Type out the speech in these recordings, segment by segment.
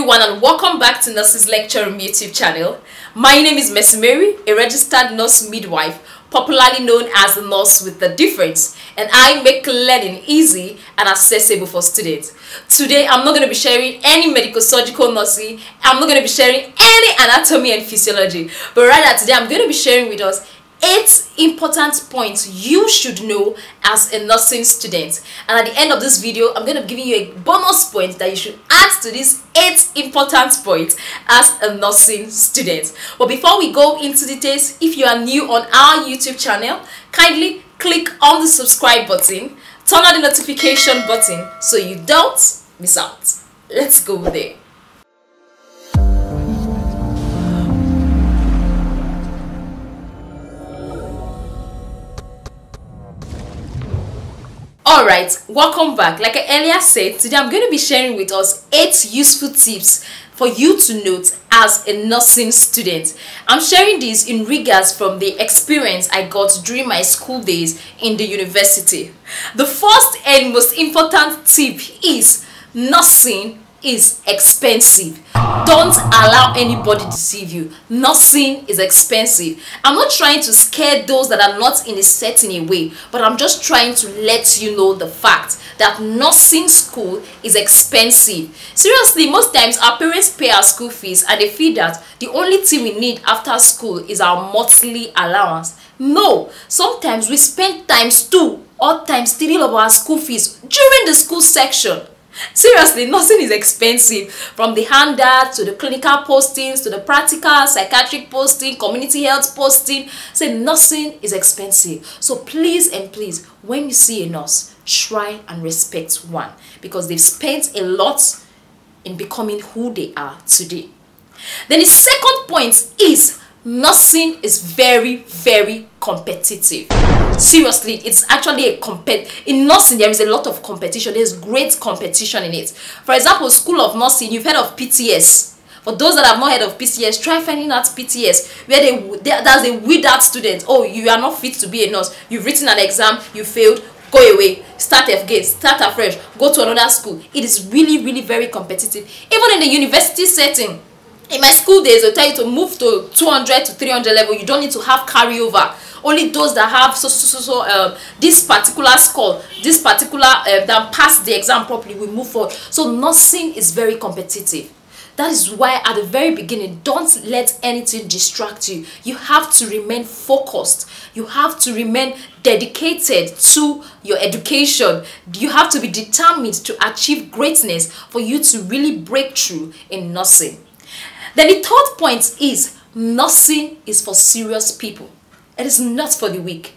everyone, and welcome back to Nurses Lecture Room YouTube channel. My name is Miss Mary, a registered nurse midwife, popularly known as the nurse with the difference, and I make learning easy and accessible for students. Today I'm not going to be sharing any medical surgical nursing. I'm not going to be sharing any anatomy and physiology, but rather today I'm going to be sharing with us 8 important points you should know as a nursing student. And at the end of this video, I'm going to give you a bonus point that you should add to these 8 important points as a nursing student. But before we go into details, if you are new on our YouTube channel, kindly click on the subscribe button, turn on the notification button so you don't miss out. Let's go there. Alright, welcome back. Like I earlier said, today I'm going to be sharing with us 8 useful tips for you to note as a nursing student. I'm sharing this in regards from the experience I got during my school days in the university. The first and most important tip is nursing is expensive. Don't allow anybody to deceive you. Nursing is expensive. I'm not trying to scare those that are not in a certain way, but I'm just trying to let you know the fact that nursing school is expensive. Seriously, most times our parents pay our school fees and they feel that the only thing we need after school is our monthly allowance. No, sometimes we spend times 2 or times 3 of our school fees during the school section. Seriously, nursing is expensive, from the handout to the clinical postings to the practical, psychiatric posting, community health posting. So nursing is expensive. So please and please, when you see a nurse, try and respect one, because they've spent a lot in becoming who they are today. Then the second point is nursing is very, very competitive. Seriously, it's actually in nursing there is a lot of competition. There's great competition in it. For example, School of Nursing, you've heard of PTS. For those that have not heard of PTS, try finding out PTS, where there's a weed out student. Oh, you are not fit to be a nurse. You've written an exam, you failed, go away, start again, start afresh, go to another school. It is really, really very competitive. Even in the university setting, in my school days, they'll tell you to move to 200 to 300 level. You don't need to have carryover. Only those that have this particular score, this particular that pass the exam properly will move forward. So nursing is very competitive. That is why at the very beginning, don't let anything distract you. You have to remain focused. You have to remain dedicated to your education. You have to be determined to achieve greatness for you to really break through in nursing. Then the third point is nursing is for serious people. It is not for the weak.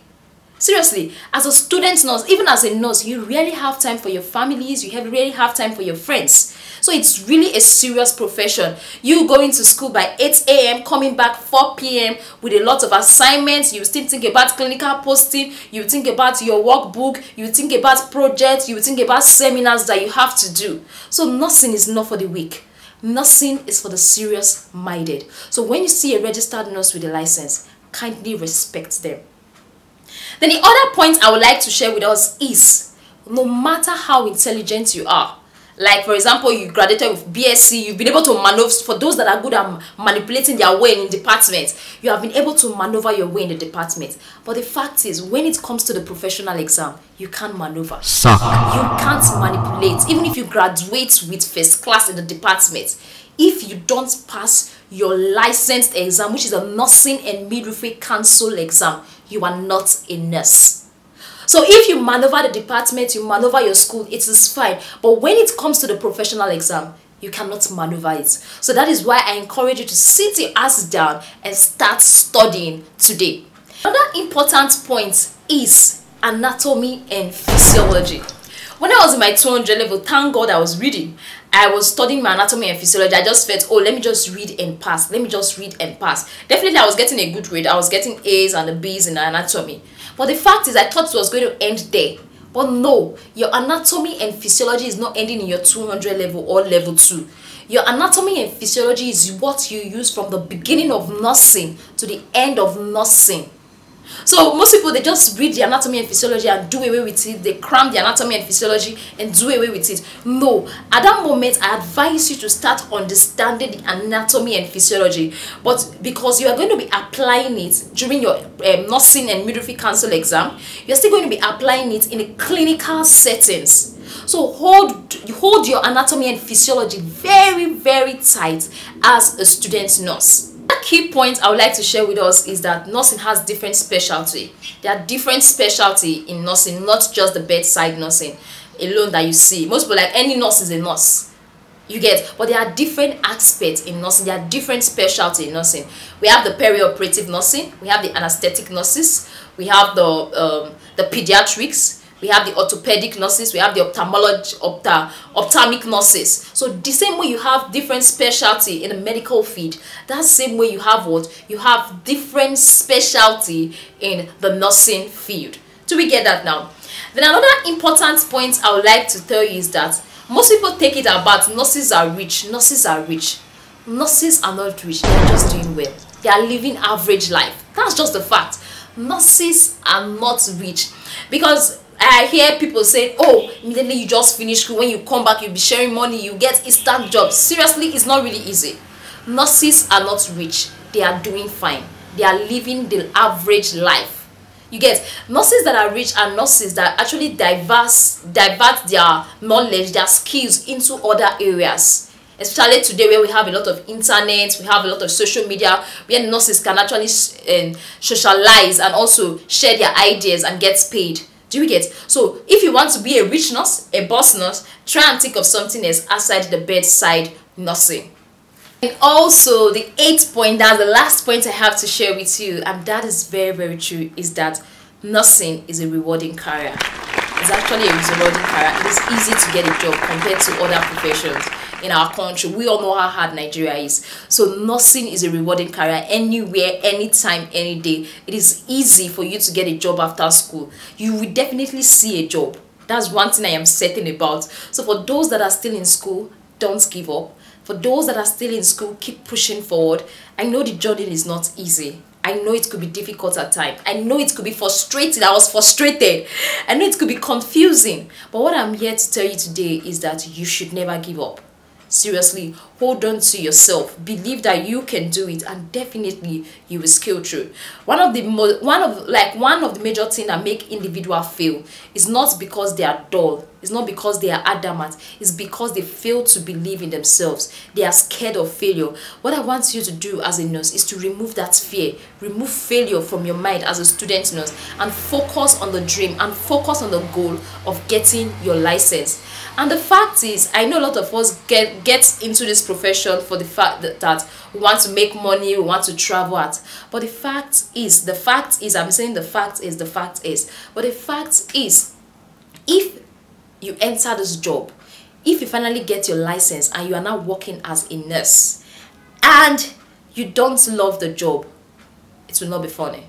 Seriously, as a student nurse, even as a nurse, you really have time for your families, you really have time for your friends. So it's really a serious profession. You going to school by 8 a.m., coming back 4 p.m. with a lot of assignments. You still think about clinical posting, you think about your workbook, you think about projects, you think about seminars that you have to do. So nursing is not for the weak. Nursing is for the serious-minded. So when you see a registered nurse with a license, kindly respect them. Then the other point I would like to share with us is, no matter how intelligent you are, like for example, you graduated with BSc, you've been able to maneuver, for those that are good at manipulating their way in departments, you have been able to maneuver your way in the department. But the fact is, when it comes to the professional exam, you can't maneuver. Suck. You can't manipulate. Even if you graduate with first class in the department, if you don't pass your licensed exam, which is a nursing and midwifery council exam, you are not a nurse. So if you maneuver the department, you maneuver your school, it is fine. But when it comes to the professional exam, you cannot maneuver it. So that is why I encourage you to sit your ass down and start studying today. Another important point is anatomy and physiology. When I was in my 200 level, thank God I was reading. I was studying my anatomy and physiology. I just felt, oh, let me just read and pass. Let me just read and pass. Definitely, I was getting a good grade. I was getting A's and the B's in anatomy. But the fact is, I thought it was going to end there. But no, your anatomy and physiology is not ending in your 200 level or level 2. Your anatomy and physiology is what you use from the beginning of nursing to the end of nursing. So most people, they just read the anatomy and physiology and do away with it. They cram the anatomy and physiology and do away with it. No, at that moment I advise you to start understanding the anatomy and physiology, but because you are going to be applying it during your nursing and midwifery council exam, you're still going to be applying it in a clinical settings. So hold your anatomy and physiology very, very tight as a student nurse. A key point I would like to share with us is that nursing has different specialty. There are different specialty in nursing, not just the bedside nursing alone that you see. Most people, like, any nurse is a nurse, you get, but there are different aspects in nursing. There are different specialty in nursing. We have the perioperative nursing, we have the anesthetic nurses, we have the pediatrics, we have the orthopedic nurses, we have the ophthalmic nurses. So the same way you have different specialty in the medical field, that same way you have what? You have different specialty in the nursing field. Do we get that now? Then another important point I would like to tell you is that most people take it about nurses are rich. Nurses are rich. Nurses are not rich. They are just doing well. They are living average life. That's just the fact. Nurses are not rich, because I hear people say, oh, immediately you just finish school, when you come back you'll be sharing money, you get instant jobs. Seriously, it's not really easy. Nurses are not rich. They are doing fine. They are living the average life. You get, nurses that are rich are nurses that actually divert their knowledge, their skills into other areas. Especially today, where we have a lot of internet, we have a lot of social media, where nurses can actually socialize and also share their ideas and get paid. Do you get? So if you want to be a rich nurse, a boss nurse, try and think of something else outside the bedside nursing. And also the 8th point, that's the last point I have to share with you, and that is very, very true, is that nursing is a rewarding career. It's actually a rewarding career. It is easy to get a job compared to other professions in our country. We all know how hard Nigeria is. So nursing is a rewarding career. Anywhere, anytime, any day, it is easy for you to get a job after school. You will definitely see a job. That's one thing I am certain about. So for those that are still in school, don't give up. For those that are still in school, keep pushing forward. I know the journey is not easy. I know it could be difficult at times. I know it could be frustrating. I was frustrated. I know it could be confusing. But what I'm here to tell you today is that you should never give up. Seriously, hold on to yourself, believe that you can do it, and definitely you will scale through. One of the major things that make individuals fail is not because they are dull, it's not because they are adamant, it's because they fail to believe in themselves. They are scared of failure. What I want you to do as a nurse is to remove that fear, remove failure from your mind as a student nurse, and focus on the dream and focus on the goal of getting your license. And the fact is, I know a lot of us get into this profession for the fact that we want to make money, we want to travel at. But the fact is, I'm saying the fact is, but the fact is, if you enter this job, if you finally get your license and you are now working as a nurse and you don't love the job, it will not be funny.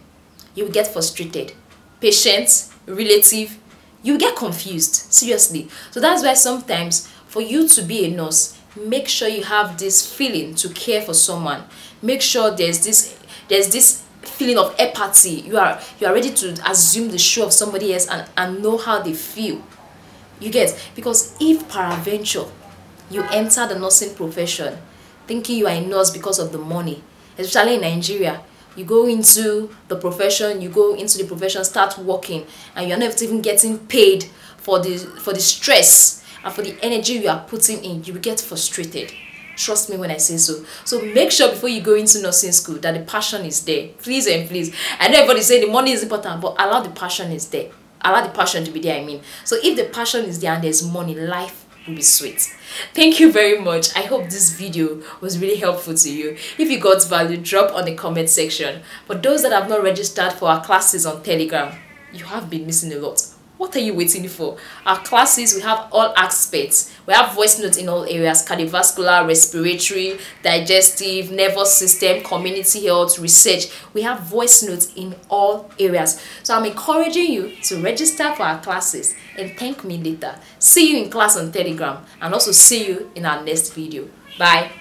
You will get frustrated. Patients, relative, you get confused, seriously. So that's why sometimes for you to be a nurse, make sure you have this feeling to care for someone. Make sure there's this feeling of empathy. You are ready to assume the shoe of somebody else and know how they feel. You get? Because if peradventure you enter the nursing profession thinking you are a nurse because of the money, especially in Nigeria, you go into the profession, start working, and you're not even getting paid for the stress and for the energy you are putting in, you will get frustrated. Trust me when I say so. So make sure before you go into nursing school that the passion is there. Please and please. I know everybody say the money is important, but allow the passion is there. Allow the passion to be there, I mean. So if the passion is there and there's money, life will be sweet. Thank you very much. I hope this video was really helpful to you. If you got value, drop on the comment section. For those that have not registered for our classes on Telegram, you have been missing a lot. What are you waiting for? Our classes, we have all aspects. We have voice notes in all areas: cardiovascular, respiratory, digestive, nervous system, community health, research. We have voice notes in all areas. So I'm encouraging you to register for our classes and thank me later. See you in class on Telegram, and also see you in our next video. Bye.